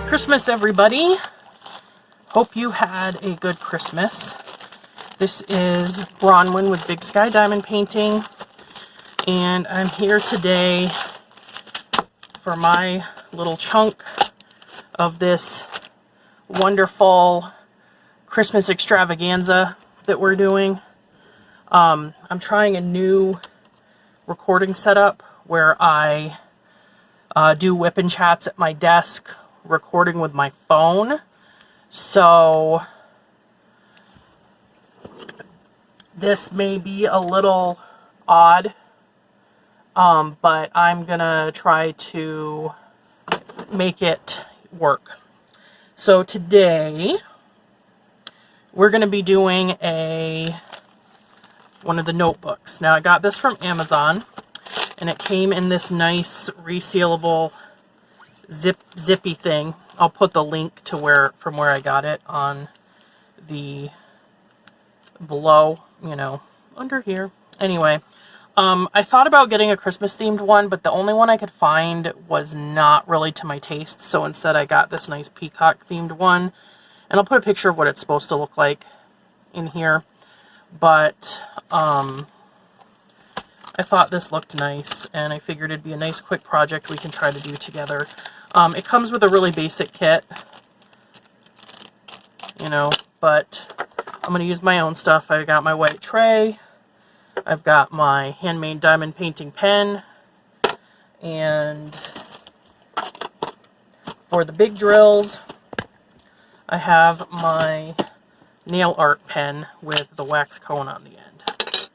Christmas, everybody. Hope you had a good Christmas. This is Bronwyn with Big Sky Diamond Painting, and I'm here today for my little chunk of this wonderful Christmas extravaganza that we're doing. I'm trying a new recording setup where I do WIP and chats at my desk, recording with my phone. So this may be a little odd, but I'm gonna try to make it work. So today we're gonna be doing one of the notebooks. Now I got this from Amazon, and it came in this nice resealable zippy thing. I'll put the link to from where I got it on the below, under here. Anyway, I thought about getting a Christmas themed one, but the only one I could find was not really to my taste. So instead I got this nice peacock themed one, and I'll put a picture of what it's supposed to look like in here. But I thought this looked nice, and I figured it'd be a nice quick project we can try to do together. It comes with a really basic kit, but I'm going to use my own stuff. I've got my white tray, I've got my handmade diamond painting pen, and for the big drills, I have my nail art pen with the wax cone on the end.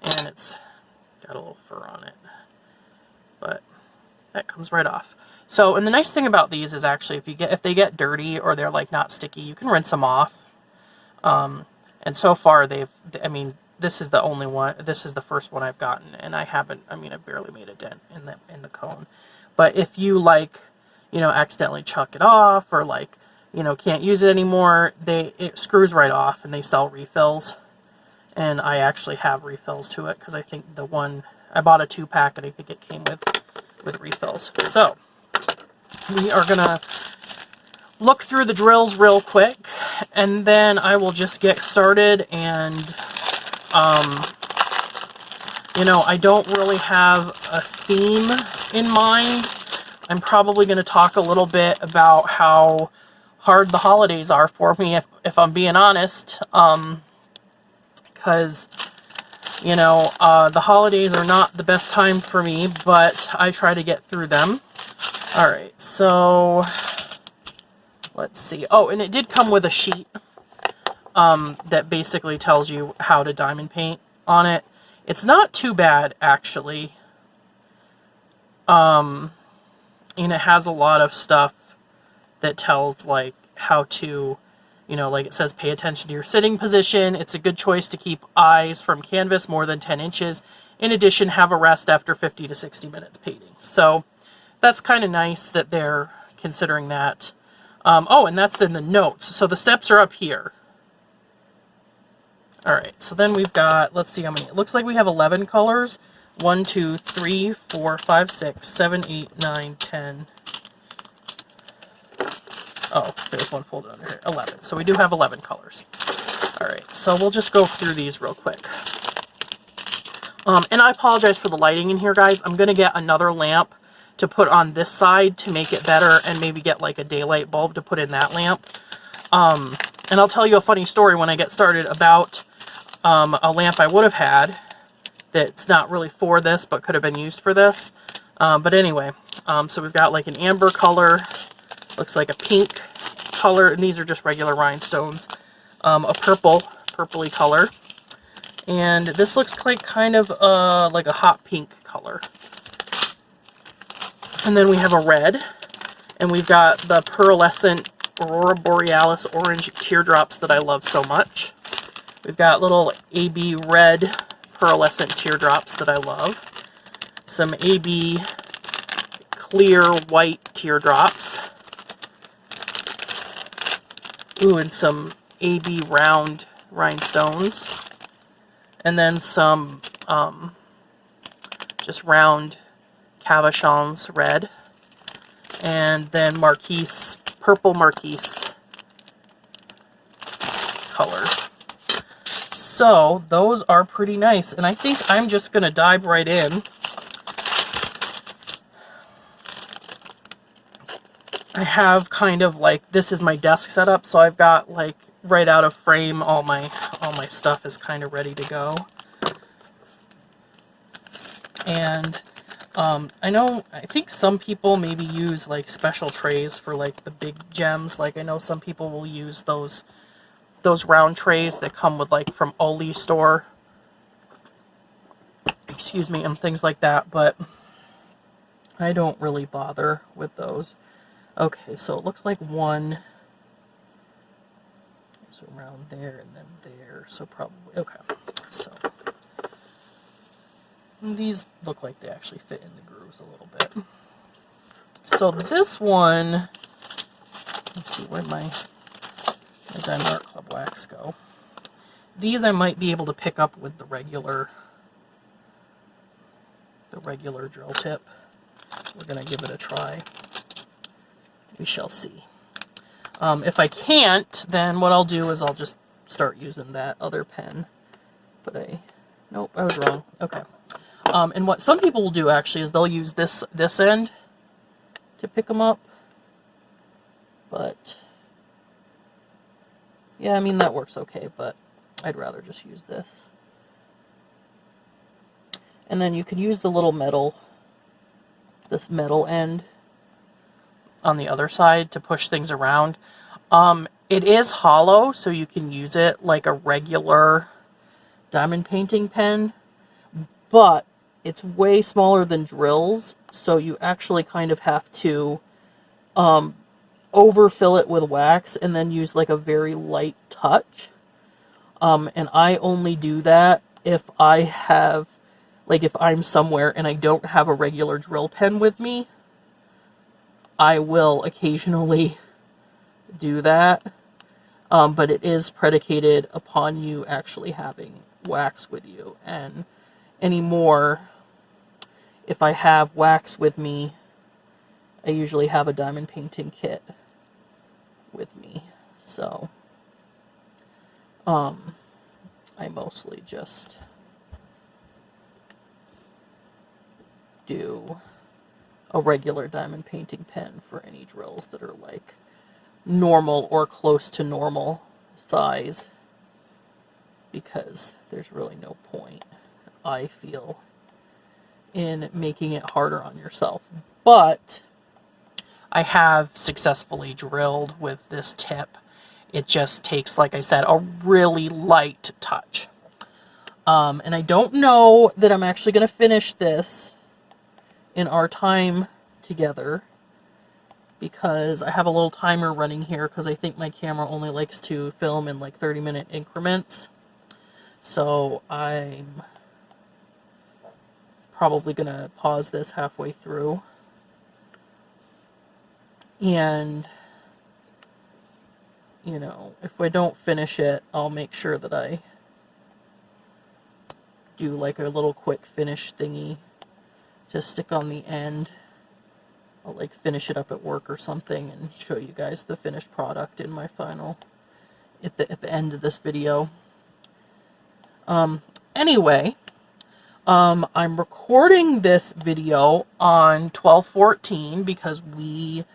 And it's got a little fur on it, but that comes right off. So, and the nice thing about these is actually if they get dirty or they're like not sticky, you can rinse them off. And so far this is the only one. This is the first one I've gotten, and I barely made a dent in the cone. But if you accidentally chuck it off or can't use it anymore, it screws right off, and they sell refills. And I actually have refills to it because I think I bought a 2-pack, and I think it came with refills. So we are gonna look through the drills real quick, and then I will just get started. And I don't really have a theme in mind. I'm probably going to talk a little bit about how hard the holidays are for me, if I'm being honest, because the holidays are not the best time for me, but I try to get through them. Alright, so let's see. Oh, and it did come with a sheet that basically tells you how to diamond paint on it. It's not too bad, actually. And it has a lot of stuff that tells how to, it says pay attention to your sitting position. It's a good choice to keep eyes from canvas more than 10 inches. In addition, have a rest after 50 to 60 minutes painting. So that's kind of nice that they're considering that. Oh, and that's in the notes. So the steps are up here. Alright, so then we've got, let's see how many. It looks like we have 11 colors. 1, 2, 3, 4, 5, 6, 7, 8, 9, 10. Oh, there's one folded under here. 11. So we do have 11 colors. Alright, so we'll just go through these real quick. And I apologize for the lighting in here, guys. I'm going to get another lamp to put on this side to make it better, and maybe get a daylight bulb to put in that lamp. And I'll tell you a funny story when I get started about a lamp I would have had that's not really for this, but could have been used for this. But anyway, so we've got an amber color, looks like a pink color, and these are just regular rhinestones. A purpley color, and this looks like kind of like a hot pink color. And then we have a red, and we've got the pearlescent Aurora Borealis orange teardrops that I love so much. We've got little AB red pearlescent teardrops that I love. Some AB clear white teardrops. Ooh, and some AB round rhinestones. And then some just round cabochons red. and then Marquise, purple Marquise colors. So those are pretty nice, and I think I'm just going to dive right in. I have kind of like, this is my desk setup, so I've got like right out of frame, all my stuff is kind of ready to go. And I think some people maybe use like special trays for like the big gems. Like I know some people will use those round trays that come with like from Oli store, excuse me, and things like that, but I don't really bother with those. Okay, so it looks like one is around there and then there, so probably, okay, so these look like they actually fit in the grooves a little bit. So this one, let's see, where'd my Diamond Art Club wax go? These I might be able to pick up with the regular drill tip. We're going to give it a try. We shall see. If I can't, then what I'll do is I'll just start using that other pen. But nope, I was wrong. Okay. And what some people will do actually is they'll use this end to pick them up. But yeah, I mean that works okay, but I'd rather just use this. And then you could use the little this metal end on the other side to push things around. It is hollow, so you can use it like a regular diamond painting pen, but it's way smaller than drills, so you actually kind of have to overfill it with wax and then use like a very light touch. And I only do that if I have, like if I'm somewhere and I don't have a regular drill pen with me. I will occasionally do that, but it is predicated upon you actually having wax with you. And anymore, if I have wax with me, I usually have a diamond painting kit with me. So, I mostly just do a regular diamond painting pen for any drills that are like normal or close to normal size, because there's really no point, I feel, in making it harder on yourself. But I have successfully drilled with this tip. It just takes, like I said, a really light touch. And I don't know that I'm actually going to finish this in our time together, because I have a little timer running here, because I think my camera only likes to film in like 30-minute increments. So I'm probably going to pause this halfway through. And, you know, if I don't finish it, I'll make sure that I do like a little quick finish thingy to stick on the end. I'll like finish it up at work or something and show you guys the finished product in my final at the end of this video. Anyway, I'm recording this video on 12/14 because we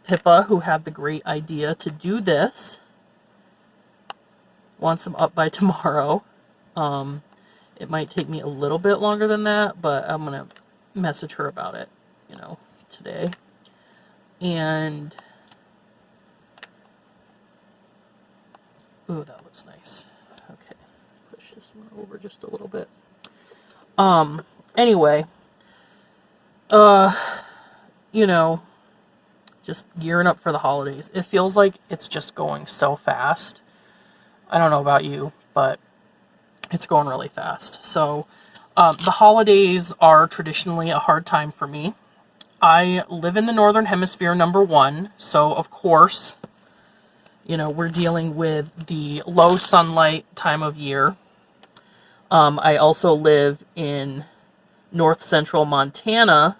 Pippa, who had the great idea to do this, wants them up by tomorrow. It might take me a little bit longer than that, but I'm gonna message her about it, you know, today. And ooh, that looks nice. Okay, push this one over just a little bit. Anyway, you know, just gearing up for the holidays. It feels like it's just going so fast. I don't know about you, but it's going really fast. So, the holidays are traditionally a hard time for me. I live in the Northern Hemisphere, number one, so of course, you know, we're dealing with the low sunlight time of year. I also live in north central Montana,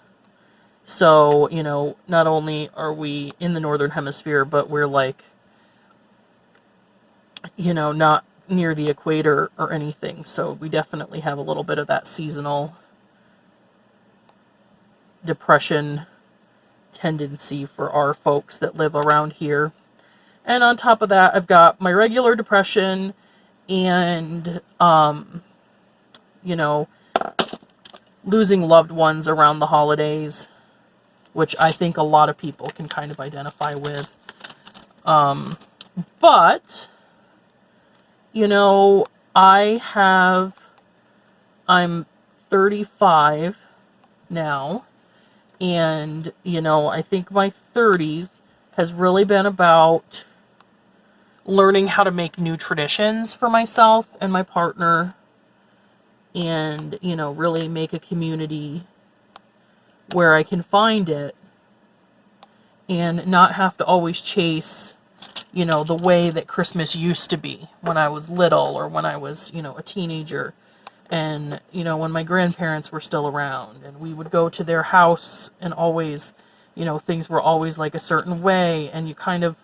So, you know, not only are we in the Northern Hemisphere, but we're like, you know, not near the equator or anything. So we definitely have a little bit of that seasonal depression tendency for our folks that live around here. And on top of that, I've got my regular depression and, you know, losing loved ones around the holidays, which I think a lot of people can kind of identify with. But, you know, I'm 35 now, and, you know, I think my 30s has really been about learning how to make new traditions for myself and my partner, and, you know, really make a community where I can find it and not have to always chase, you know, the way that Christmas used to be when I was little or when I was, you know, a teenager. And, you know, when my grandparents were still around and we would go to their house and always, you know, things were always like a certain way, and you kind of,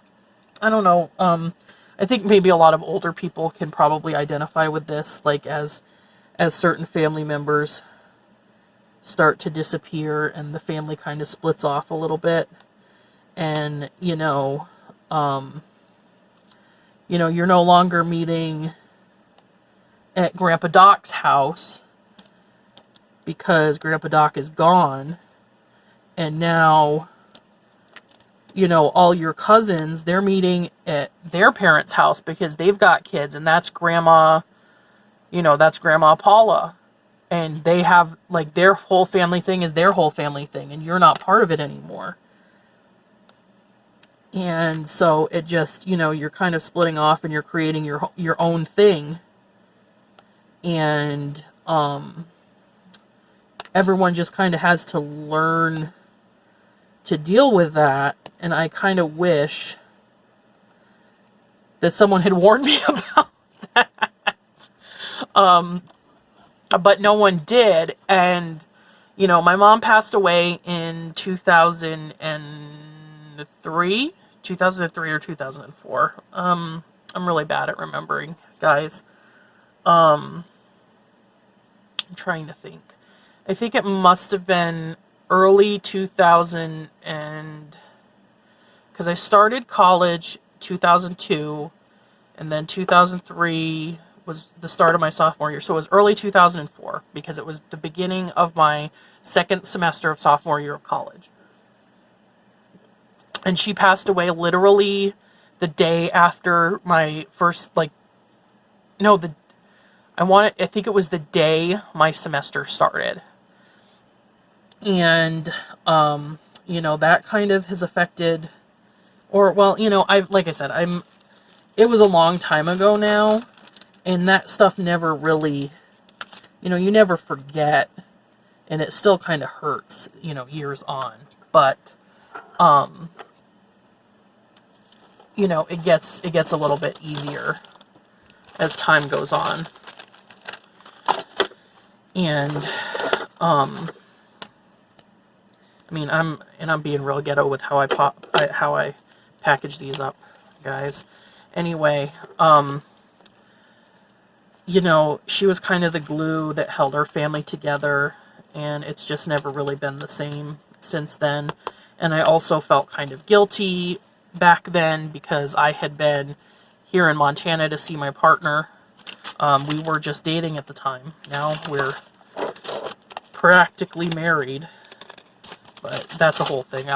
I don't know, I think maybe a lot of older people can probably identify with this, like as certain family members start to disappear and the family kind of splits off a little bit, and, you know, you're no longer meeting at Grandpa Doc's house because Grandpa Doc is gone, and now, you know, all your cousins, they're meeting at their parents' house because they've got kids, and that's Grandma Paula, and they have, like, their whole family thing is their whole family thing, and you're not part of it anymore. And so it just, you know, you're kind of splitting off and you're creating your own thing. And everyone just kind of has to learn to deal with that. And I kind of wish that someone had warned me about that. But no one did. And, you know, my mom passed away in 2003 or 2004. I'm really bad at remembering, guys. I'm trying to think. I think it must have been early 2000, and because I started college 2002, and then 2003 was the start of my sophomore year. So it was early 2004 because it was the beginning of my second semester of sophomore year of college. And she passed away literally the day after my first, I think it was the day my semester started. And, you know, that kind of has affected, or, well, you know, like I said, it was a long time ago now, and that stuff never really, you know, you never forget, and it still kind of hurts, you know, years on, but, you know, it gets a little bit easier as time goes on. And, I mean, I'm being real ghetto with how I package these up, guys. Anyway, you know, she was kind of the glue that held our family together, and it's just never really been the same since then. And I also felt kind of guilty back then because I had been here in Montana to see my partner. We were just dating at the time. Now we're practically married, but that's a whole thing.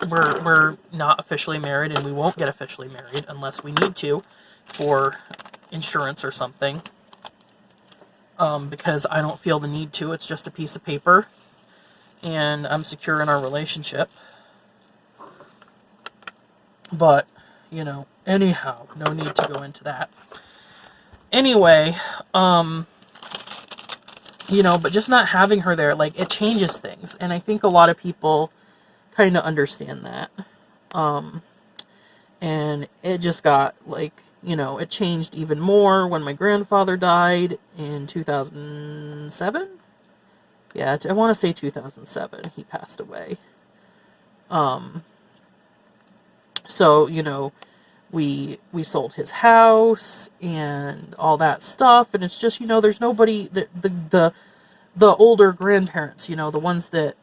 We're not officially married, and we won't get officially married unless we need to for insurance or something. Because I don't feel the need to. It's just a piece of paper, and I'm secure in our relationship. But, you know, anyhow, no need to go into that. Anyway, you know, but just not having her there, like, it changes things. And I think a lot of people kind of understand that. And it just got, like, you know, it changed even more when my grandfather died in 2007. Yeah, I want to say 2007 he passed away. So, you know, we sold his house and all that stuff, and it's just, you know, there's nobody, the older grandparents, you know, the ones that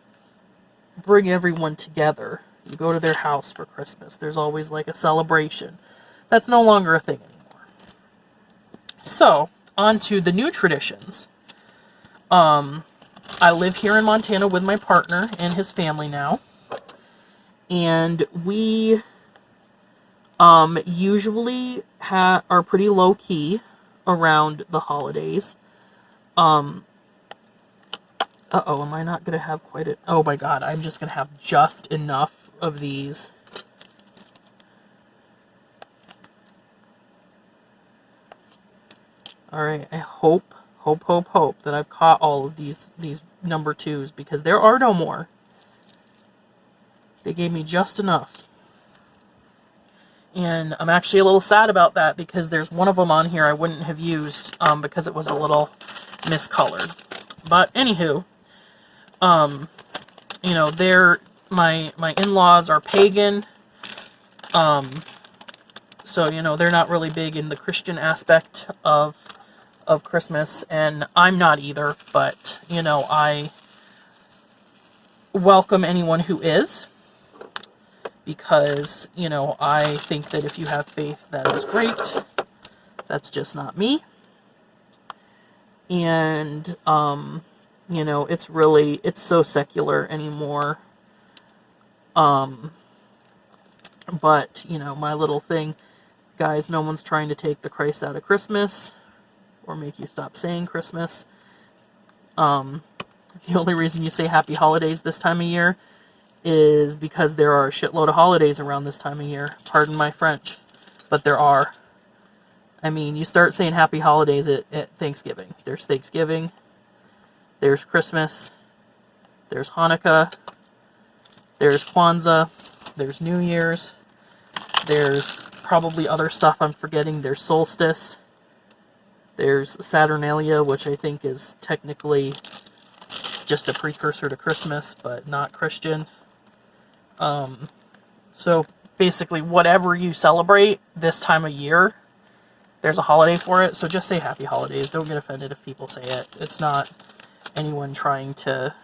bring everyone together. You go to their house for Christmas. There's always like a celebration. That's no longer a thing anymore. So, on to the new traditions. I live here in Montana with my partner and his family now. And we usually are pretty low key around the holidays. Uh-oh, am I not going to have quite a... Oh my god, I'm just going to have just enough of these. Alright, I hope that I've caught all of these number 2s, because there are no more. They gave me just enough. And I'm actually a little sad about that, because there's one of them on here I wouldn't have used because it was a little miscolored. But anywho, you know, my in-laws are pagan. So, you know, they're not really big in the Christian aspect of Christmas, and I'm not either, but, you know, I welcome anyone who is, because, you know, I think that if you have faith, that is great. That's just not me. And, you know, it's so secular anymore. But, you know, my little thing, guys, no one's trying to take the Christ out of Christmas, or make you stop saying Christmas. The only reason you say happy holidays this time of year is because there are a shitload of holidays around this time of year. Pardon my French, but there are. I mean, you start saying happy holidays at Thanksgiving. There's Thanksgiving, there's Christmas, there's Hanukkah, there's Kwanzaa, there's New Year's, there's probably other stuff I'm forgetting. There's solstice, there's Saturnalia, which I think is technically just a precursor to Christmas, but not Christian. So basically, whatever you celebrate this time of year, there's a holiday for it. So just say happy holidays. Don't get offended if people say it. It's not anyone trying to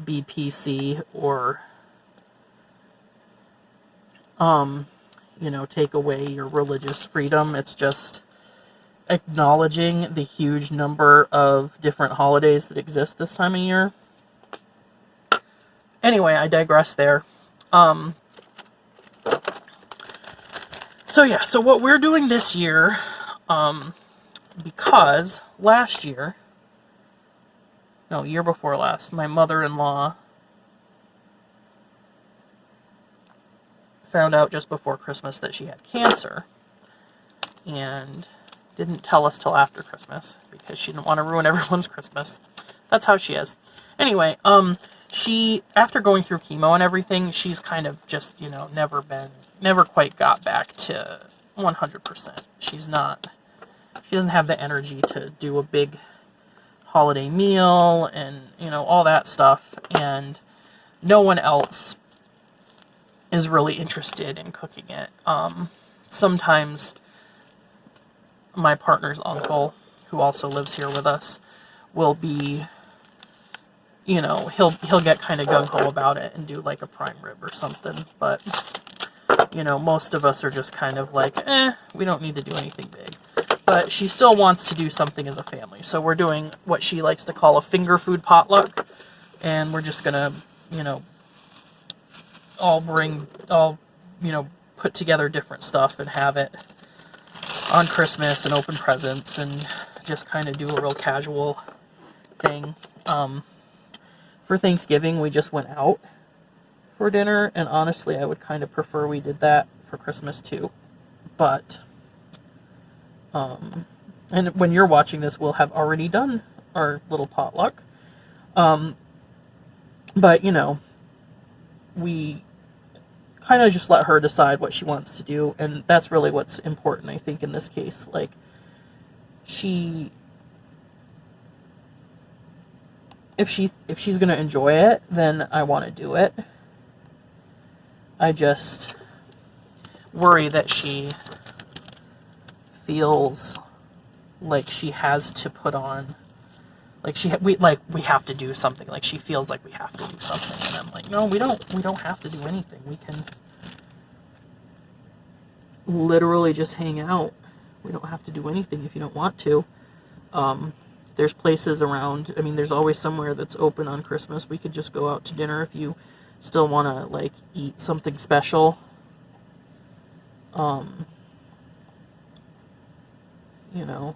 be PC or, you know, take away your religious freedom. It's just acknowledging the huge number of different holidays that exist this time of year. Anyway, I digress there. So yeah, so what we're doing this year, because last year, no, year before last, my mother-in-law found out just before Christmas that she had cancer, and didn't tell us till after Christmas, because she didn't want to ruin everyone's Christmas. That's how she is. Anyway, she, after going through chemo and everything, she's kind of just, you know, never quite got back to 100%. She doesn't have the energy to do a big holiday meal and, you know, all that stuff, and no one else is really interested in cooking it. Sometimes my partner's uncle, who also lives here with us, will be, you know, he'll get kind of gung-ho about it and do like a prime rib or something, but, you know, most of us are just kind of like, we don't need to do anything big. But she still wants to do something as a family, so we're doing what she likes to call a finger food potluck, and we're just gonna, you know, you know, put together different stuff and have it on Christmas and open presents and just kind of do a real casual thing. For Thanksgiving, we just went out for dinner, and honestly, I would kind of prefer we did that for Christmas too. But, and when you're watching this, we'll have already done our little potluck. But, you know, we kind of just let her decide what she wants to do, and that's really what's important, I think, in this case. Like, if she's gonna enjoy it, then I want to do it. I just worry that she feels like she has to put on, like we have to do something. Like she feels like we have to do something, and I'm like, no, we don't have to do anything. We can literally just hang out. We don't have to do anything if you don't want to. There's places around. I mean, there's always somewhere that's open on Christmas. We could just go out to dinner if you still want to, like, eat something special. You know,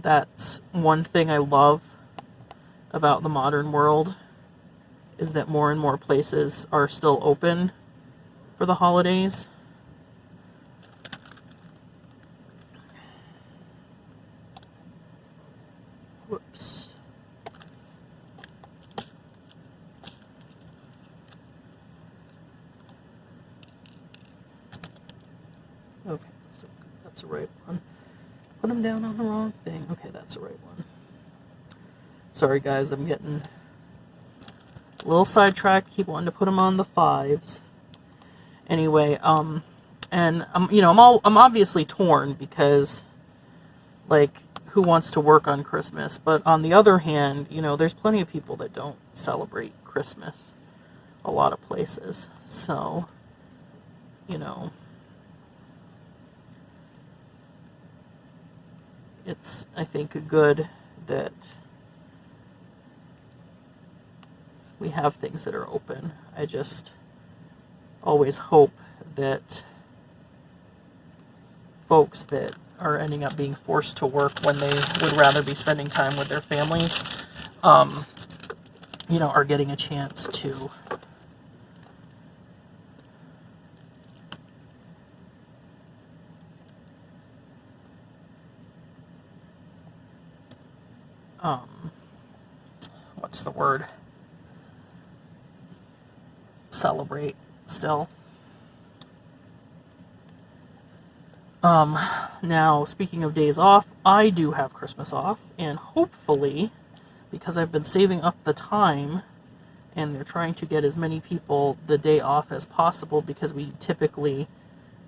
that's one thing I love about the modern world, is that more and more places are still open for the holidays. Whoops. Okay, so that's the right one. Put them down on the wrong thing. Okay, that's the right one. Sorry guys, I'm getting a little sidetracked. Keep wanting to put them on the 5s. Anyway, and you know, I'm obviously torn because, like, who wants to work on Christmas? But on the other hand, you know, there's plenty of people that don't celebrate Christmas. A lot of places. So, you know, it's, I think, good that we have things that are open. I just always hope that folks that are ending up being forced to work when they would rather be spending time with their families, you know, are getting a chance to what's the word? Celebrate still. Now, speaking of days off, I do have Christmas off, and hopefully, because I've been saving up the time, and they're trying to get as many people the day off as possible because we typically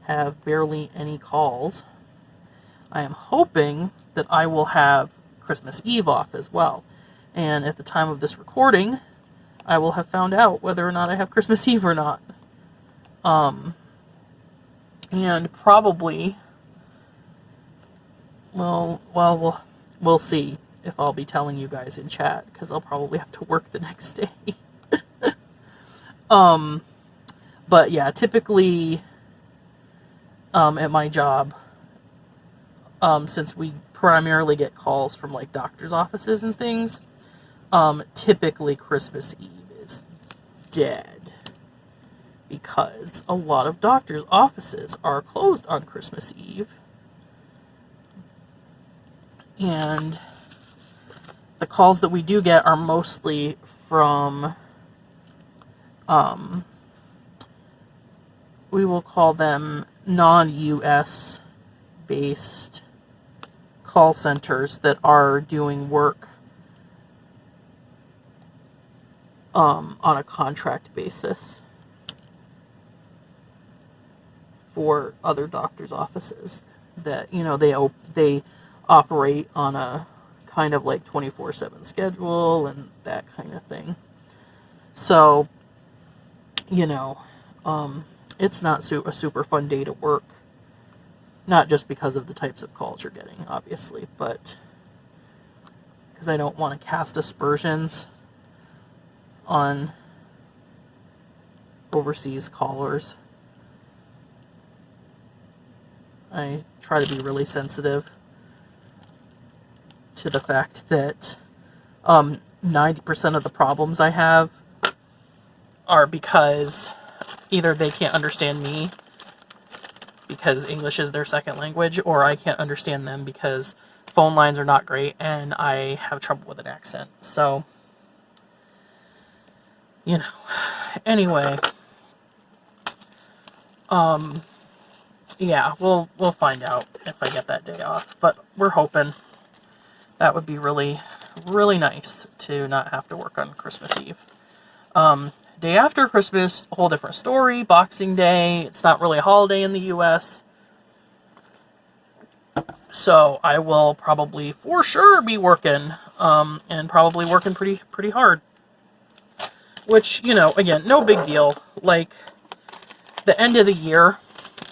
have barely any calls, I am hoping that I will have Christmas Eve off as well. And at the time of this recording, I will have found out whether or not I have Christmas Eve or not. And probably, well, we'll see if I'll be telling you guys in chat, because I'll probably have to work the next day. But yeah, typically, at my job, since we primarily get calls from, like, doctor's offices and things, typically Christmas Eve is dead. Because a lot of doctors' offices are closed on Christmas Eve. And the calls that we do get are mostly from, we will call them non-US based call centers that are doing work on a contract basis for other doctors' offices that, you know, they operate on a kind of like 24/7 schedule and that kind of thing. So, you know, it's not a super fun day to work. Not just because of the types of calls you're getting, obviously, but because I don't want to cast aspersions on overseas callers. I try to be really sensitive to the fact that 90% of the problems I have are because either they can't understand me because English is their second language, or I can't understand them because phone lines are not great and I have trouble with an accent. So, you know, anyway, yeah, we'll find out if I get that day off, but we're hoping. That would be really, really nice to not have to work on Christmas Eve. day after Christmas, a whole different story. Boxing Day, it's not really a holiday in the US. So I will probably for sure be working, and probably working pretty hard. Which, you know, again, no big deal. Like, the end of the year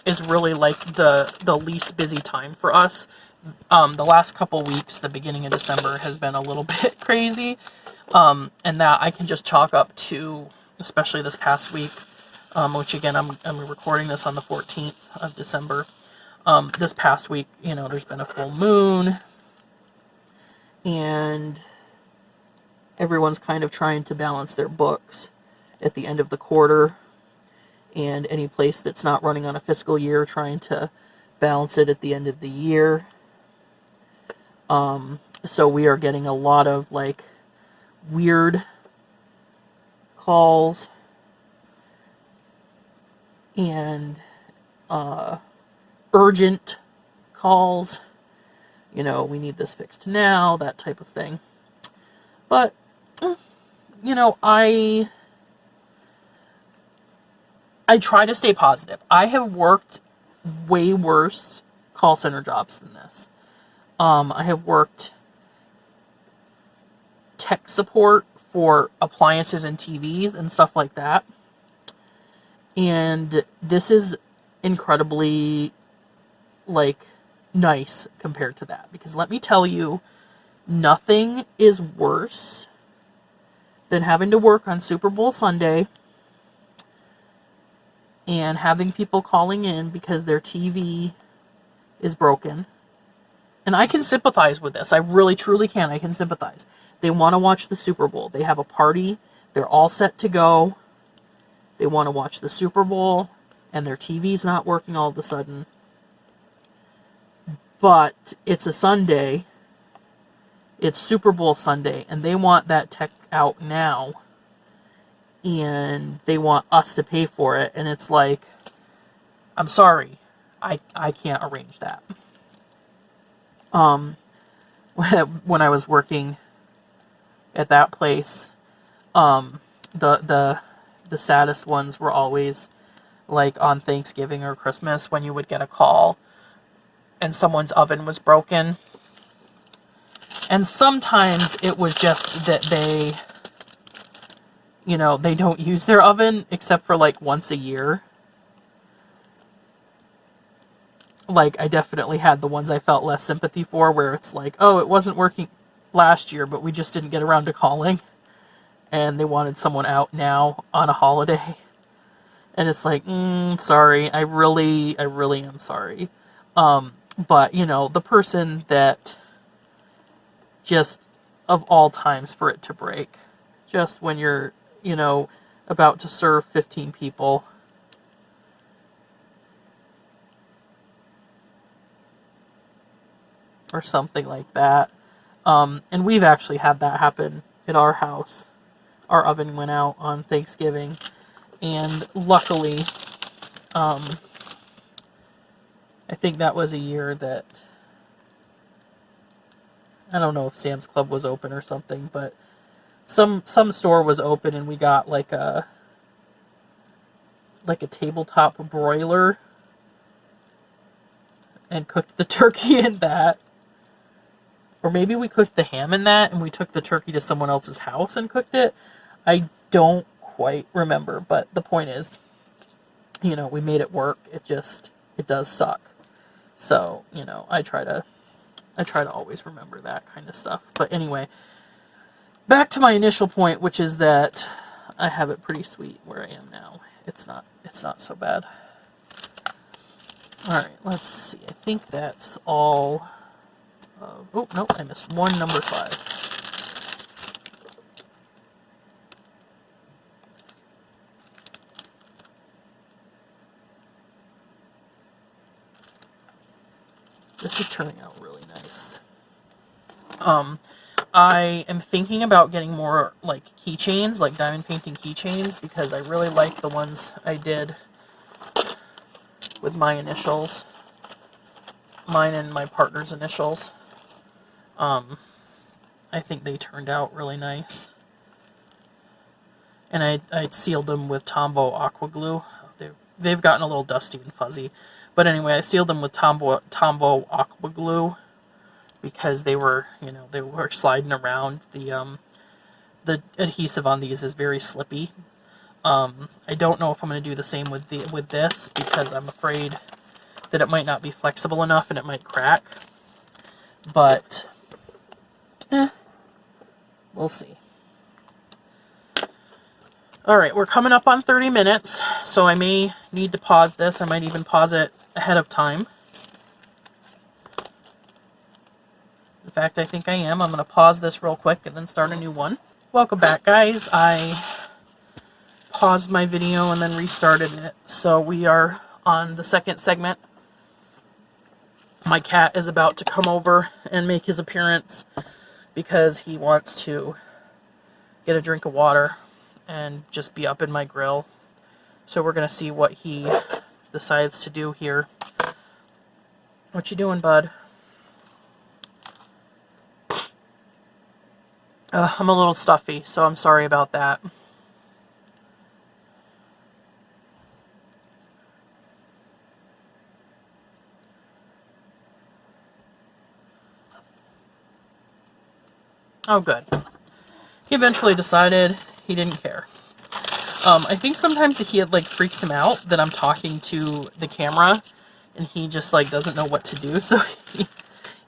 is really like the least busy time for us. The last couple weeks, the beginning of December, has been a little bit crazy. And that I can just chalk up to, especially this past week, which again, I'm recording this on the 14th of December. This past week, you know, there's been a full moon, and everyone's kind of trying to balance their books at the end of the quarter, and any place that's not running on a fiscal year trying to balance it at the end of the year. So we are getting a lot of, like, weird calls and urgent calls. You know, we need this fixed now, that type of thing. But, you know, I try to stay positive. I have worked way worse call center jobs than this. I have worked tech support for appliances and TVs and stuff like that. And this is incredibly, like, nice compared to that. Because let me tell you, nothing is worse than having to work on Super Bowl Sunday and having people calling in because their TV is broken. And I can sympathize with this. I really, truly can. I can sympathize. They want to watch the Super Bowl. They have a party. They're all set to go. They want to watch the Super Bowl, and their TV's not working all of a sudden. But it's a Sunday. It's Super Bowl Sunday, and they want that tech out now. And they want us to pay for it. And it's like, I'm sorry. I can't arrange that. When I was working at that place, the saddest ones were always like on Thanksgiving or Christmas, when you would get a call and someone's oven was broken. And sometimes it was just that they, you know, they don't use their oven except for like once a year. Like, I definitely had the ones I felt less sympathy for, where it's like, oh, it wasn't working last year, but we just didn't get around to calling. And they wanted someone out now on a holiday. And it's like, sorry, I really am sorry. But, you know, the person that just, of all times for it to break, just when you're, you know, about to serve 15 people, or something like that. And we've actually had that happen at our house. Our oven went out on Thanksgiving, and luckily, I think that was a year that, I don't know if Sam's Club was open or something, but some store was open, and we got like a tabletop broiler and cooked the turkey in that. Or maybe we cooked the ham in that, and we took the turkey to someone else's house and cooked it. I don't quite remember, but the point is, you know, we made it work. It does suck. So, you know, I try to always remember that kind of stuff. But anyway, back to my initial point, which is that I have it pretty sweet where I am now. It's not so bad. All right, let's see. I think that's all. Oh, no, I missed one, number 5. This is turning out really nice. I am thinking about getting more, like, keychains, like diamond painting keychains, because I really like the ones I did with my initials. Mine and my partner's initials. I think they turned out really nice. and I'd sealed them with Tombow aqua glue. They've gotten a little dusty and fuzzy, but anyway, I sealed them with Tombow aqua glue because they were, they were sliding around. The adhesive on these is very slippy. I don't know if I'm going to do the same with this, because I'm afraid that it might not be flexible enough and it might crack. But we'll see. Alright, we're coming up on 30 minutes, so I may need to pause this. I might even pause it ahead of time. In fact, I think I am. I'm going to pause this real quick and then start a new one. Welcome back, guys. I paused my video and then restarted it. So we are on the second segment. My cat is about to come over and make his appearance because he wants to get a drink of water and just be up in my grill. So we're going to see what he decides to do here. What you doing, bud? I'm a little stuffy, so I'm sorry about that. Oh, good. He eventually decided he didn't care. I think sometimes he freaks him out that I'm talking to the camera, and he just doesn't know what to do. So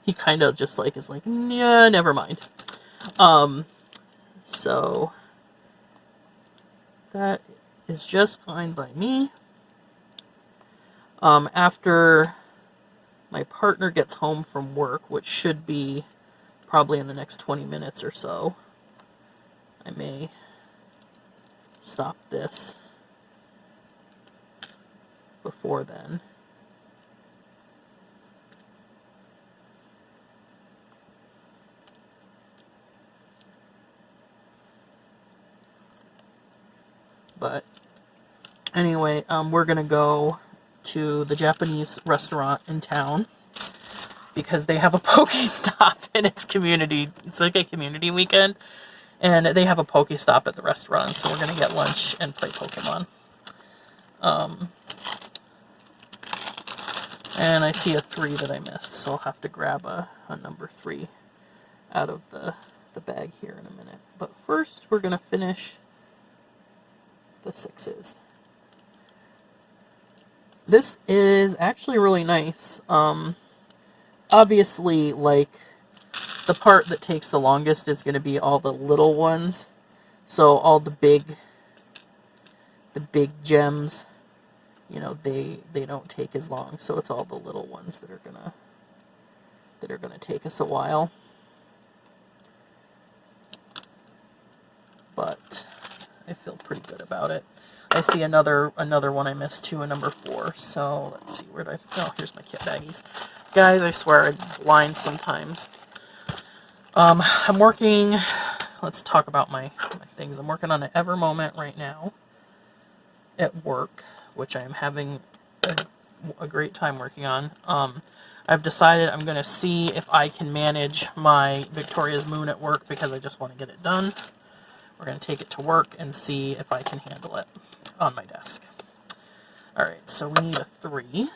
he kind of just is like, yeah, never mind. So that is just fine by me. After my partner gets home from work, which should be probably in the next 20 minutes or so, I may stop this before then. But anyway, we're gonna go to the Japanese restaurant in town because they have a Pokestop and it's like a community weekend, and they have a Pokestop at the restaurant, so we're gonna get lunch and play Pokemon. And I see a 3 that I missed, so I'll have to grab a number 3 out of the bag here in a minute. But first, we're gonna finish the 6s. This is actually really nice. Obviously, the part that takes the longest is going to be all the little ones. So all the big gems, they don't take as long. So it's all the little ones that are gonna take us a while. But I feel pretty good about it. I see another one I missed too, a number 4. So let's see, oh, here's my kit baggies. Guys, I swear I'm blind sometimes. I'm working, let's talk about my things. I'm working on an Ever Moment right now at work, which I'm having a great time working on. I've decided I'm going to see if I can manage my Victoria's Moon at work because I just want to get it done. We're going to take it to work and see if I can handle it on my desk. Alright, so we need a 3.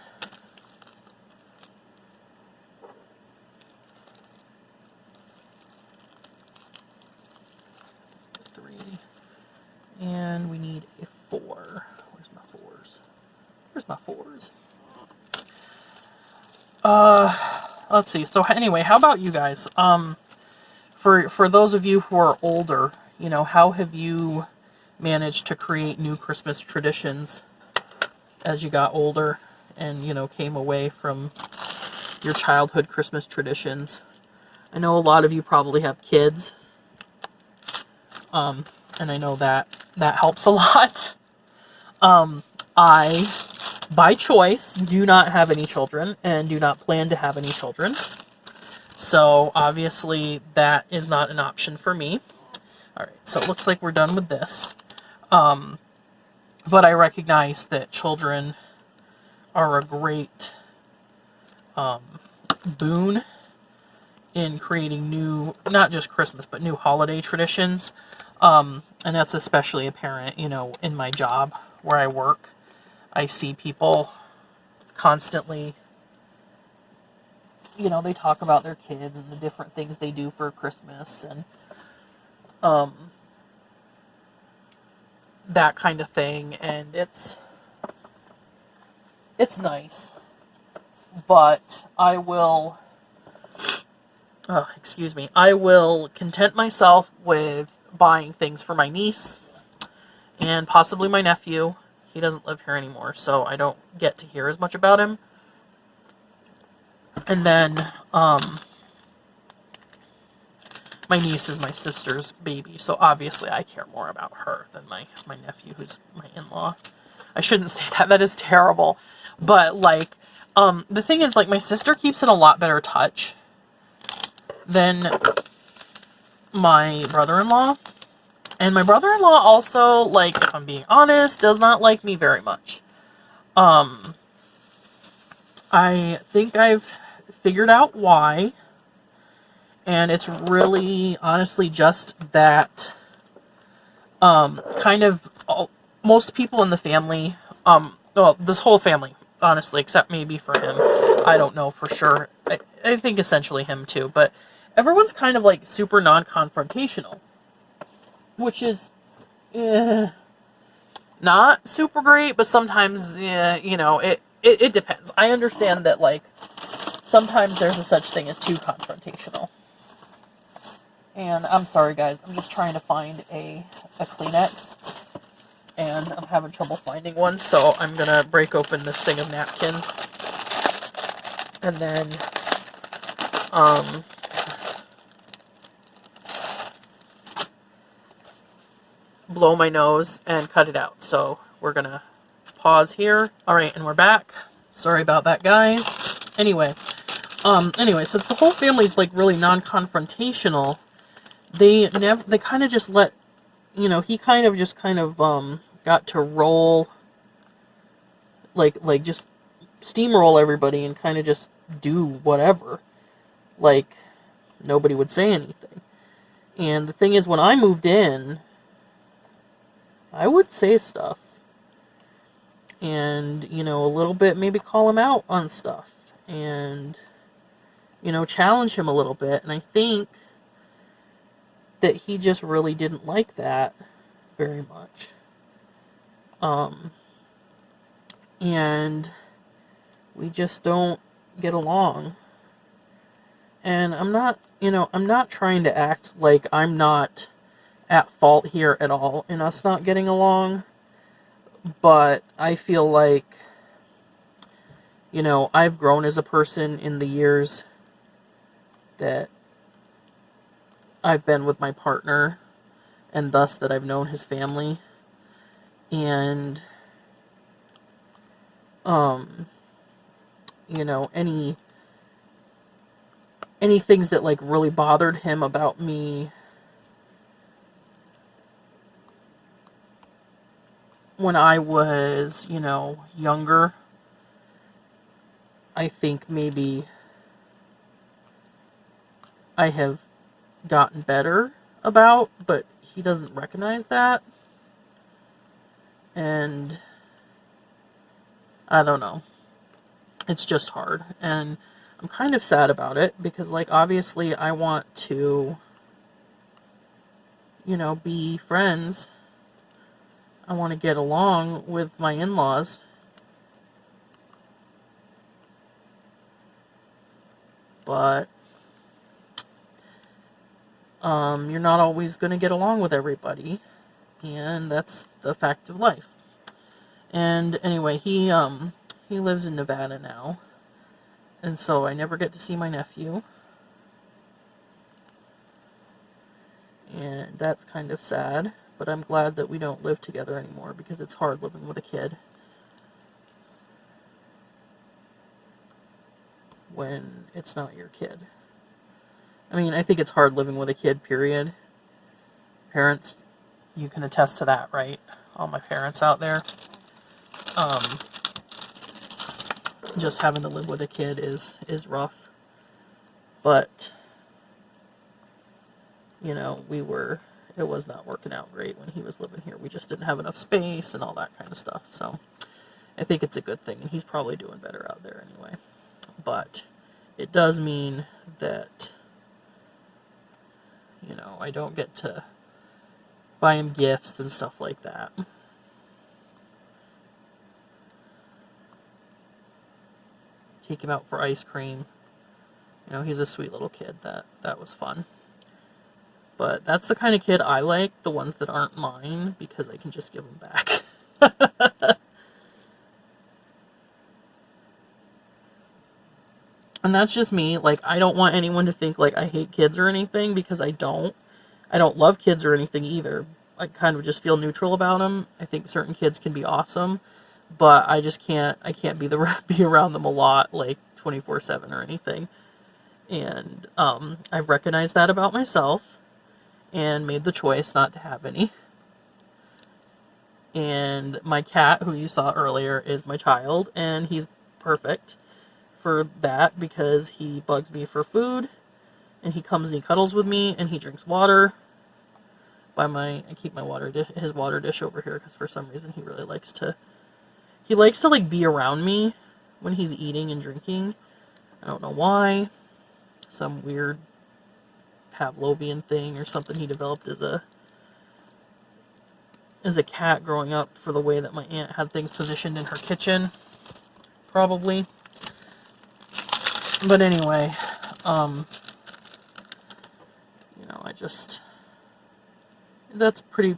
And we need a 4. Where's my 4s? Where's my 4s? Let's see. So anyway, how about you guys? For those of you who are older, how have you managed to create new Christmas traditions as you got older and, came away from your childhood Christmas traditions? I know a lot of you probably have kids. And I know that helps a lot. I, by choice, do not have any children and do not plan to have any children. So, obviously, that is not an option for me. Alright, so it looks like we're done with this. But I recognize that children are a great boon in creating new, not just Christmas, but new holiday traditions. And that's especially apparent, you know, in my job where I work. I see people constantly, you know, they talk about their kids and the different things they do for Christmas and that kind of thing, and it's nice. But I will, excuse me, I will content myself with buying things for my niece and possibly my nephew. He doesn't live here anymore, so I don't get to hear as much about him. And then, my niece is my sister's baby, so obviously I care more about her than my nephew, who's my in-law. I shouldn't say that, that is terrible. But, like, the thing is, like, my sister keeps in a lot better touch than my brother-in-law. And my brother-in-law also, like, if I'm being honest, does not like me very much. I think I've figured out why. And it's really, honestly, just that, kind of, most people in the family, well, this whole family, honestly, except maybe for him, I don't know for sure, I think essentially him too, but everyone's kind of, like, super non-confrontational, which is, not super great, but sometimes, you know, it depends. I understand that, like, sometimes there's a such thing as too confrontational. And I'm sorry, guys. I'm just trying to find a Kleenex. And I'm having trouble finding one. So I'm going to break open this thing of napkins. And then, blow my nose and cut it out. So we're going to pause here. Alright, and we're back. Sorry about that, guys. Anyway, since the whole family's, like, really non-confrontational, they kind of just let, you know, he kind of just got to roll, like just steamroll everybody and kind of just do whatever. Like, nobody would say anything. And the thing is, when I moved in, I would say stuff. And, you know, a little bit, maybe call him out on stuff. And, you know, challenge him a little bit. And I think that he just really didn't like that very much. And we just don't get along. And I'm not trying to act like I'm not at fault here at all in us not getting along. But I feel like, you know, I've grown as a person in the years that I've been with my partner, and thus that I've known his family. And, you know, any things that, like, really bothered him about me when I was, you know, younger, I think maybe I have gotten better about, but he doesn't recognize that. And I don't know. It's just hard. And I'm kind of sad about it because, like, obviously I want to, you know, be friends. I want to get along with my in-laws. But you're not always going to get along with everybody, and that's the fact of life. And anyway, he lives in Nevada now, and so I never get to see my nephew, and that's kind of sad. But I'm glad that we don't live together anymore because it's hard living with a kid when it's not your kid. I mean, I think it's hard living with a kid, period. Parents, you can attest to that, right? All my parents out there. Just having to live with a kid is rough. But, you know, it was not working out great when he was living here. We just didn't have enough space and all that kind of stuff. So I think it's a good thing, and he's probably doing better out there anyway. But it does mean that, you know, I don't get to buy him gifts and stuff like that. Take him out for ice cream. You know, he's a sweet little kid. That was fun. But that's the kind of kid I like, the ones that aren't mine, because I can just give them back. And that's just me. Like, I don't want anyone to think, like, I hate kids or anything, because I don't. I don't love kids or anything either. I kind of just feel neutral about them. I think certain kids can be awesome, but I just can't, be around them a lot, like, 24/7 or anything. And I've recognized that about myself, and made the choice not to have any. And my cat, who you saw earlier, is my child, and he's perfect for that, because he bugs me for food, and he comes and he cuddles with me, and he drinks water. I keep my his water dish over here, because for some reason he really likes to like be around me when he's eating and drinking. I don't know why. Some weird Pavlovian thing or something he developed as a cat growing up, for the way that my aunt had things positioned in her kitchen, probably. But anyway, you know, that's pretty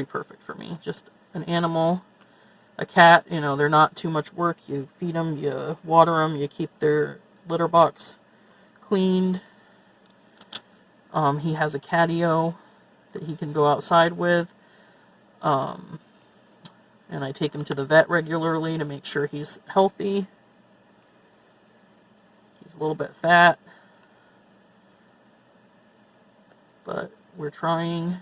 perfect for me. Just an animal, a cat, you know, they're not too much work. You feed them, you water them, you keep their litter box cleaned. He has a catio that he can go outside with. And I take him to the vet regularly to make sure he's healthy. He's a little bit fat, but we're trying.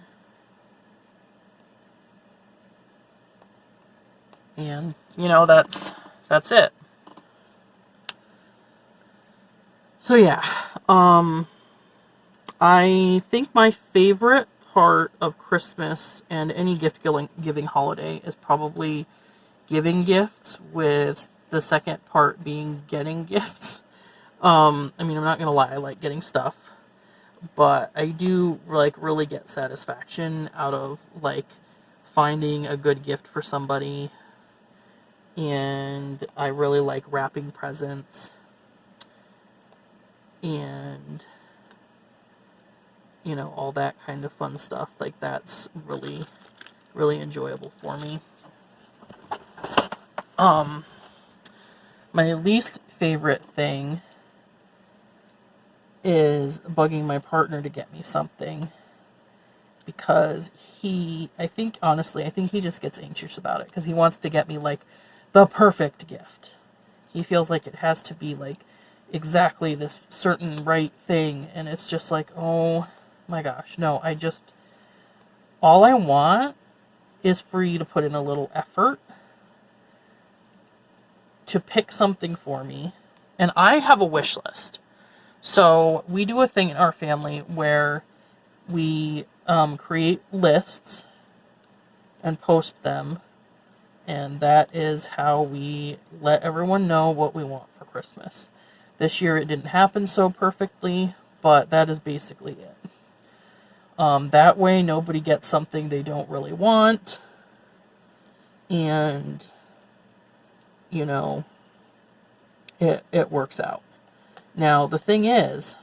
And, you know, that's it. So yeah, I think my favorite part of Christmas and any gift-giving holiday is probably giving gifts, with the second part being getting gifts. I mean, I'm not gonna lie, I like getting stuff, but I do, like, really get satisfaction out of, like, finding a good gift for somebody, and I really like wrapping presents, and, you know, all that kind of fun stuff. Like, that's really, really enjoyable for me. My least favorite thing is bugging my partner to get me something, because I think he just gets anxious about it, because he wants to get me, like, the perfect gift. He feels like it has to be, like, exactly this certain right thing, and it's just like, oh my gosh, no, all I want is for you to put in a little effort to pick something for me. And I have a wish list. So we do a thing in our family where we create lists and post them, and that is how we let everyone know what we want for Christmas. This year it didn't happen so perfectly, but that is basically it. That way nobody gets something they don't really want, and, you know, it works out. Now, the thing is,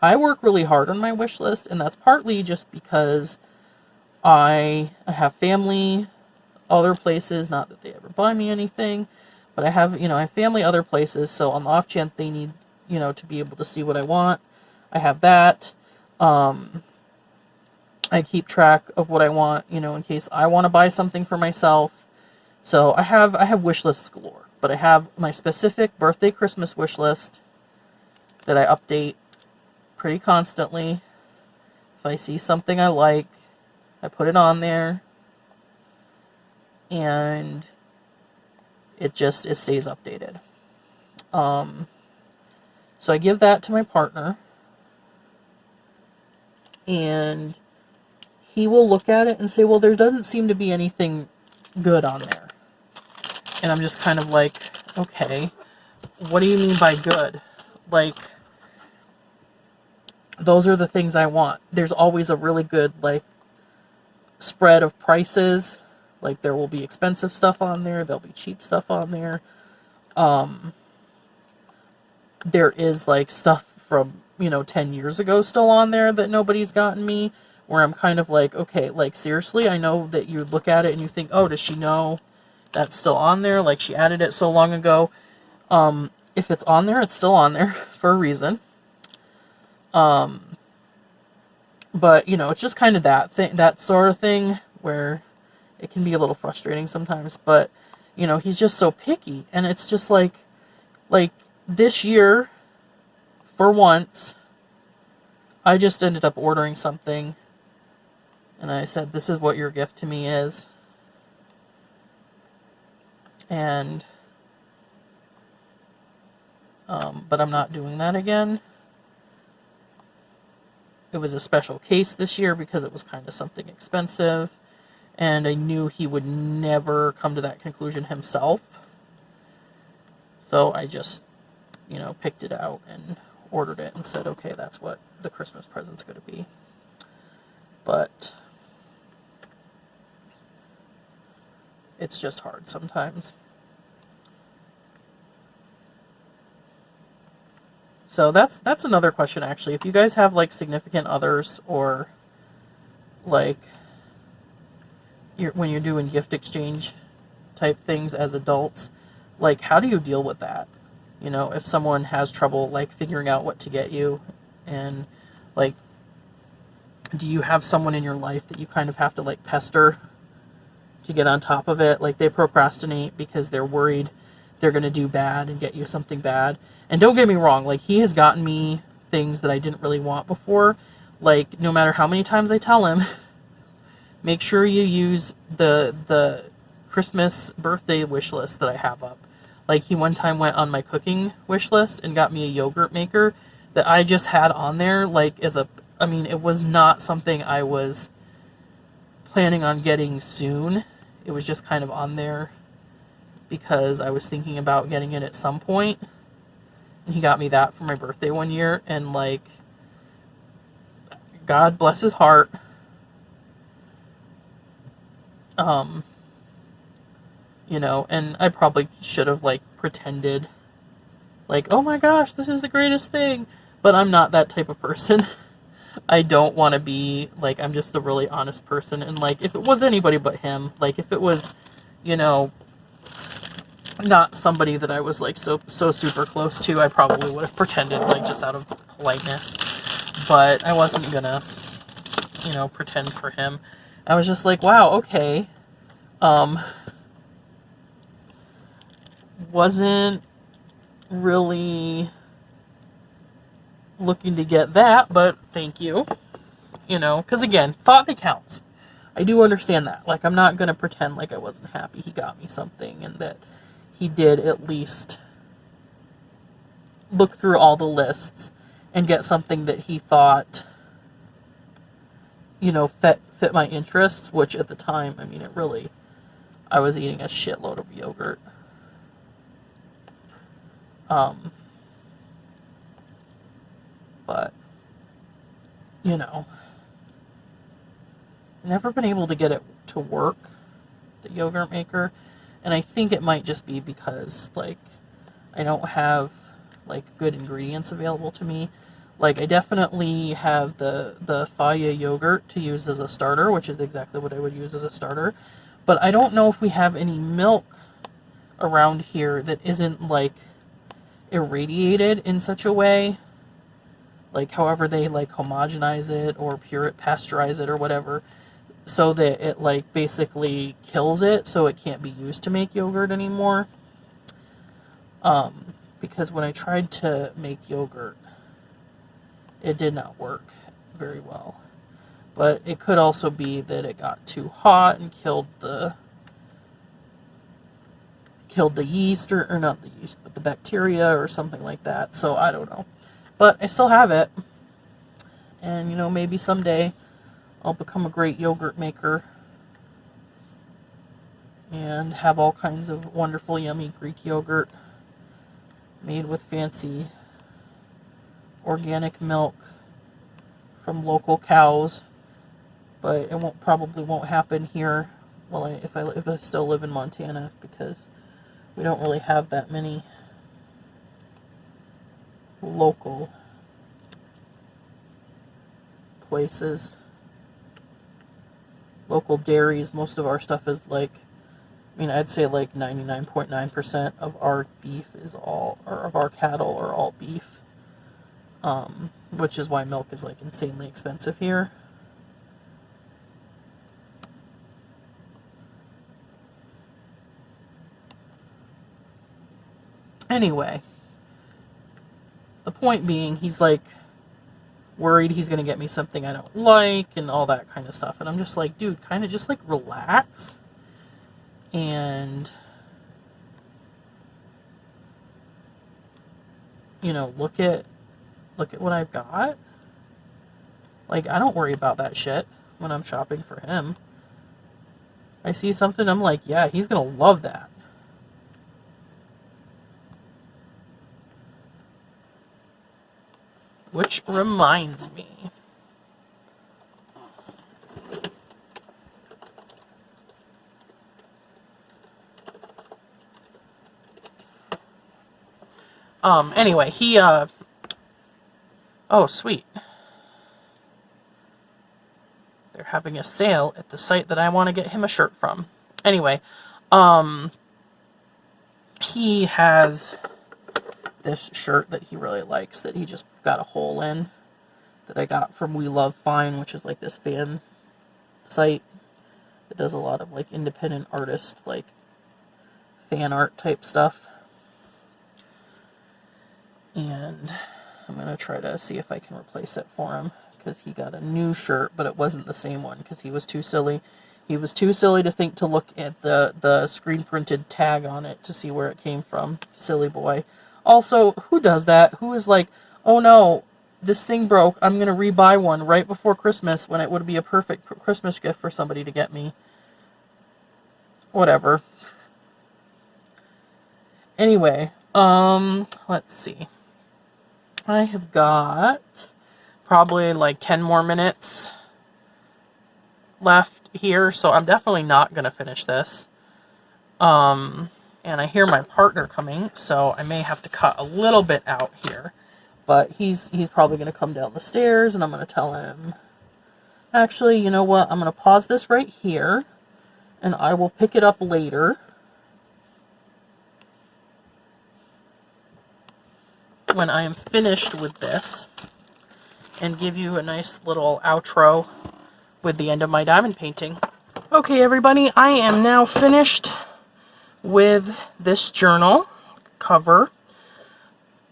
I work really hard on my wish list, and that's partly just because I have family other places, not that they ever buy me anything, but I have family other places, so on the off chance they need, to be able to see what I want, I have that. I keep track of what I want, in case I want to buy something for myself. So I have wish lists galore, but I have my specific birthday, Christmas wish list that I update pretty constantly. If I see something I like, I put it on there, and it stays updated. So I give that to my partner, and he will look at it and say, well, there doesn't seem to be anything good on there. And I'm just kind of like, okay, what do you mean by good? Like, those are the things I want. There's always a really good, like, spread of prices. Like, there will be expensive stuff on there. There'll be cheap stuff on there. There is, like, stuff from, 10 years ago still on there that nobody's gotten me, where I'm kind of like, okay, like, seriously, I know that you look at it and you think, oh, does she know that's still on there? Like, she added it so long ago. If it's on there, it's still on there for a reason. But, it's just kind of that sort of thing where it can be a little frustrating sometimes. But, he's just so picky. And it's just like this year, for once, I just ended up ordering something. And I said, this is what your gift to me is. And, but I'm not doing that again. It was a special case this year because it was kind of something expensive. And I knew he would never come to that conclusion himself. So I just, picked it out and ordered it and said, okay, that's what the Christmas present's going to be. But it's just hard sometimes. So that's another question, actually. If you guys have, like, significant others, or, like, when you're doing gift exchange type things as adults, like, how do you deal with that? If someone has trouble, like, figuring out what to get you, and, like, do you have someone in your life that you kind of have to, like, pester to get on top of it? Like, they procrastinate because they're worried they're going to do bad and get you something bad. And don't get me wrong, like, he has gotten me things that I didn't really want before. Like, no matter how many times I tell him, make sure you use the Christmas birthday wish list that I have up. Like, he one time went on my cooking wish list and got me a yogurt maker that I just had on there, like, it was not something I was planning on getting soon. It was just kind of on there because I was thinking about getting it at some point. And he got me that for my birthday one year, and, like, God bless his heart. And I probably should have, like, pretended, like, oh my gosh, this is the greatest thing. But I'm not that type of person. I don't want to be, like, I'm just a really honest person. And, like, if it was anybody but him, like, if it was, not somebody that I was, like, so super close to, I probably would have pretended, like, just out of politeness. But I wasn't gonna, pretend for him. I was just like, wow, okay. Wasn't really looking to get that, but thank you. Because, again, thought that counts. I do understand that. Like, I'm not gonna pretend like I wasn't happy he got me something, and that he did at least look through all the lists and get something that he thought, fit my interests, which at the time, I was eating a shitload of yogurt. But, never been able to get it to work, the yogurt maker. And I think it might just be because, like, I don't have, like, good ingredients available to me. Like, I definitely have the Faya yogurt to use as a starter, which is exactly what I would use as a starter. But I don't know if we have any milk around here that isn't, like, irradiated in such a way. Like, however they, like, homogenize it or pasteurize it or whatever, so that it, like, basically kills it so it can't be used to make yogurt anymore. Because when I tried to make yogurt, it did not work very well. But it could also be that it got too hot and killed the yeast, or not the yeast, but the bacteria or something like that. So I don't know. But I still have it. And, maybe someday I'll become a great yogurt maker and have all kinds of wonderful, yummy Greek yogurt made with fancy organic milk from local cows. But it probably won't happen here. Well, if I still live in Montana, because we don't really have that many local places, local dairies. Most of our stuff is like, I mean, I'd say like 99.9% of our beef is all, or of our cattle are all beef, which is why milk is like insanely expensive here. Anyway, the point being, he's like worried he's gonna get me something I don't like and all that kind of stuff, and I'm just like, dude, kind of just like relax and, you know, look at what I've got. Like, I don't worry about that shit when I'm shopping for him. I see something, I'm like, yeah, he's gonna love that. Which reminds me, anyway, oh, sweet. They're having a sale at the site that I want to get him a shirt from. Anyway, he has this shirt that he really likes that he just got a hole in, that I got from We Love Fine, which is like this fan site that does a lot of like independent artist, like fan art type stuff. And I'm gonna try to see if I can replace it for him, because he got a new shirt, but it wasn't the same one, because he was too silly. He was too silly to think to look at the screen printed tag on it to see where it came from. Silly boy. Also, who does that? Who is like, oh no, this thing broke, I'm going to rebuy one right before Christmas when it would be a perfect Christmas gift for somebody to get me. Whatever. Anyway, let's see. I have got probably like 10 more minutes left here, so I'm definitely not going to finish this. And I hear my partner coming, so I may have to cut a little bit out here. But he's probably going to come down the stairs, and I'm going to tell him, actually, you know what, I'm going to pause this right here, and I will pick it up later. When I am finished with this, and give you a nice little outro with the end of my diamond painting. Okay, everybody, I am now finished with this journal cover.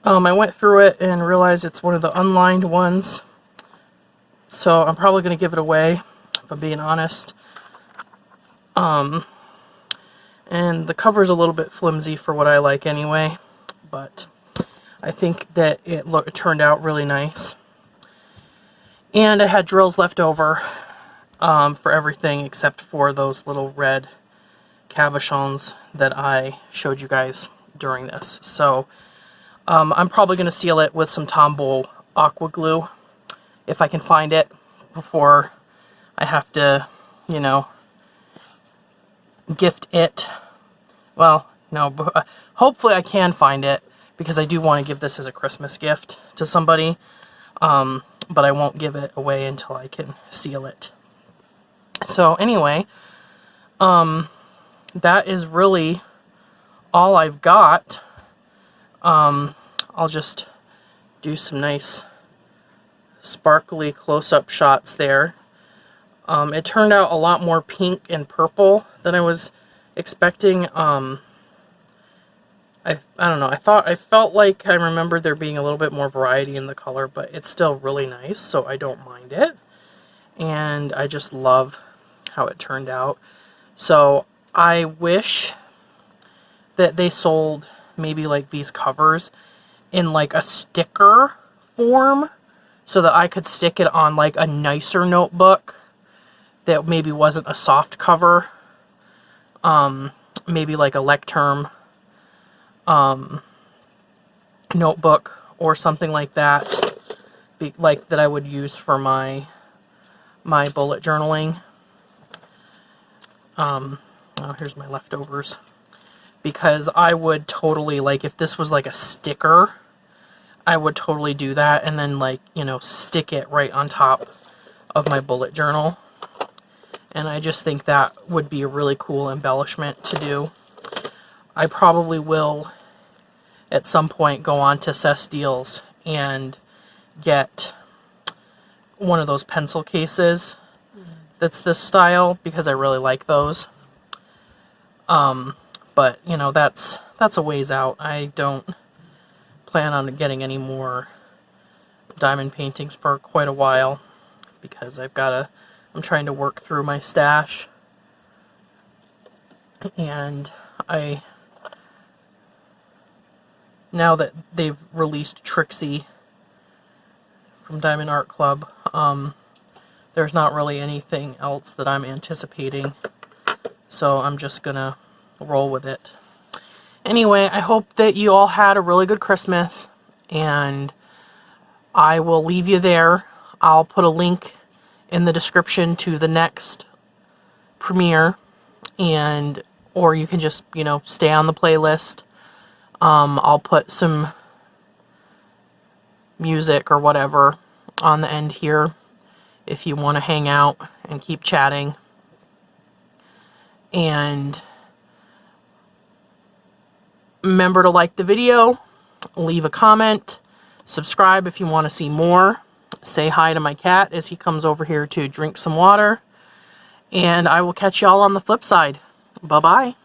I went through it and realized it's one of the unlined ones, so I'm probably going to give it away, if I'm being honest. And the cover's a little bit flimsy for what I like anyway, but I think that it turned out really nice. And I had drills left over for everything except for those little red cabochons that I showed you guys during this. So I'm probably going to seal it with some Tombow aqua glue if I can find it before I have to, you know, gift it. Well, no, hopefully I can find it, because I do want to give this as a Christmas gift to somebody, but I won't give it away until I can seal it. So anyway, that is really all I've got. I'll just do some nice sparkly close-up shots there. It turned out a lot more pink and purple than I was expecting. I don't know, I felt like I remembered there being a little bit more variety in the color, but it's still really nice, so I don't mind it. And I just love how it turned out. So I wish that they sold maybe like these covers in like a sticker form, so that I could stick it on like a nicer notebook that maybe wasn't a soft cover. Maybe like a Lecterm notebook or something like that. Like that I would use for my bullet journaling. Oh, here's my leftovers. Because I would totally, like, if this was like a sticker, I would totally do that and then, like, you know, stick it right on top of my bullet journal. And I just think that would be a really cool embellishment to do. I probably will at some point go on to Sestiles and get one of those pencil cases that's this style, because I really like those. But, you know, that's a ways out. I don't plan on getting any more diamond paintings for quite a while, because I'm trying to work through my stash. And now that they've released Trixie from Diamond Art Club, there's not really anything else that I'm anticipating. So I'm just gonna roll with it. Anyway, I hope that you all had a really good Christmas, and I will leave you there. I'll put a link in the description to the next premiere, or you can just, you know, stay on the playlist. I'll put some music or whatever on the end here if you want to hang out and keep chatting. And remember to like the video, leave a comment, subscribe if you want to see more. Say hi to my cat as he comes over here to drink some water. And I will catch y'all on the flip side. Bye-bye.